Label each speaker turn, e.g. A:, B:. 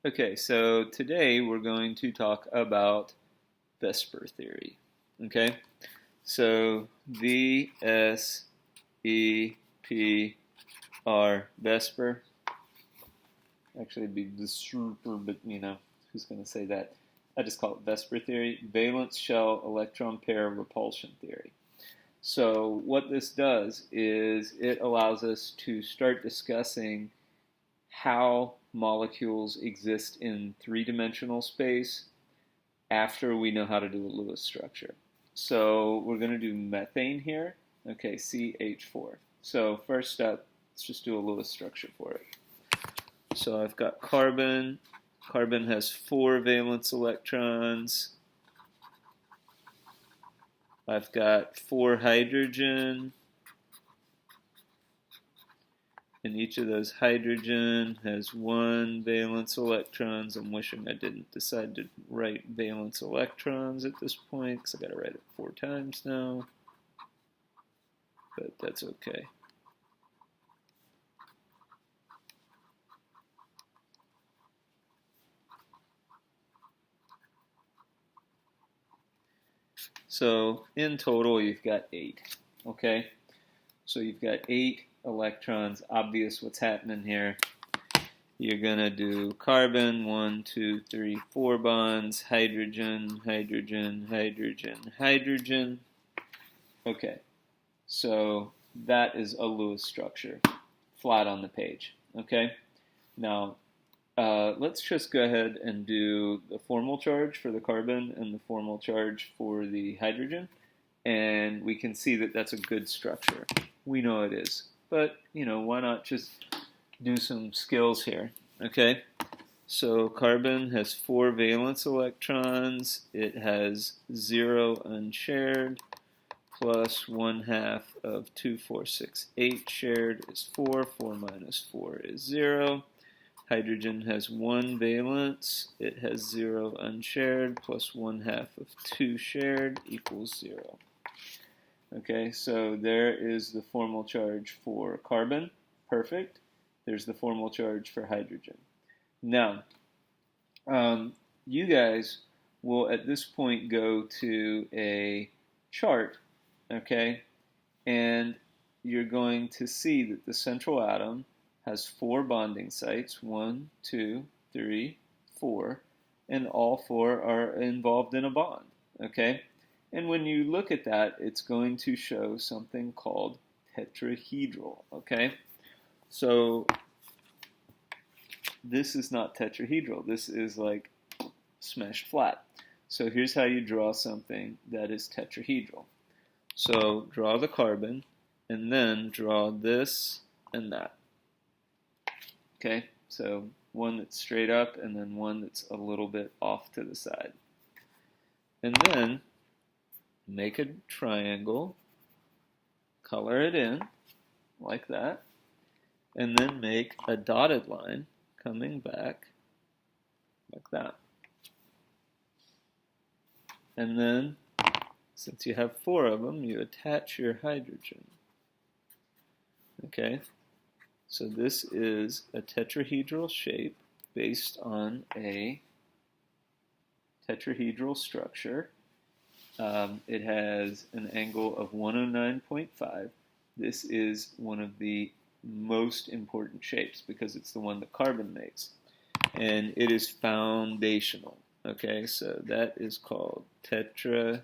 A: Okay, so today we're going to talk about VSEPR theory. Okay, so VSEPR, VSEPR. Actually, it'd be VSEPR, but who's going to say that? I just call it VSEPR theory, valence shell electron pair repulsion theory. So what this does is it allows us to start discussing how molecules exist in three-dimensional space after we know how to do a Lewis structure. So we're going to do methane here. Okay, CH4. So first up, let's just do a Lewis structure for it. So I've got carbon. Carbon has 4 valence electrons. I've got 4 hydrogen. And each of those hydrogen has 1 valence electrons. I'm wishing I didn't decide to write valence electrons at this point because I got to write it 4 times now. But that's okay. So in total, you've got 8. Okay? So you've got 8 electrons. Obvious what's happening here. You're going to do carbon, 1, 2, 3, 4 bonds, hydrogen, hydrogen, hydrogen, hydrogen. Okay, so that is a Lewis structure, flat on the page. Okay, now let's just go ahead and do the formal charge for the carbon and the formal charge for the hydrogen, and we can see that that's a good structure. We know it is. But, why not just do some skills here, okay? So carbon has 4 valence electrons. It has 0 unshared, plus 1/2 of 2, 4, 6, 8 shared is 4. 4 minus 4 is 0. Hydrogen has 1 valence. It has 0 unshared, plus 1/2 of 2 shared equals 0. Okay, so there is the formal charge for carbon. Perfect. There's the formal charge for hydrogen. Now, you guys will at this point go to a chart, okay, and you're going to see that the central atom has 4 bonding sites, 1, 2, 3, 4, and all 4 are involved in a bond, okay? And when you look at that, it's going to show something called tetrahedral, okay? So this is not tetrahedral. This is like smashed flat. So here's how you draw something that is tetrahedral. So draw the carbon, and then draw this and that. Okay, so one that's straight up, and then one that's a little bit off to the side. And then make a triangle, color it in, like that, and then make a dotted line coming back, like that. And then, since you have 4 of them, you attach your hydrogen. Okay, so this is a tetrahedral shape based on a tetrahedral structure. It has an angle of 109.5. This is one of the most important shapes because it's the one that carbon makes. And it is foundational. Okay, so that is called tetrahedral.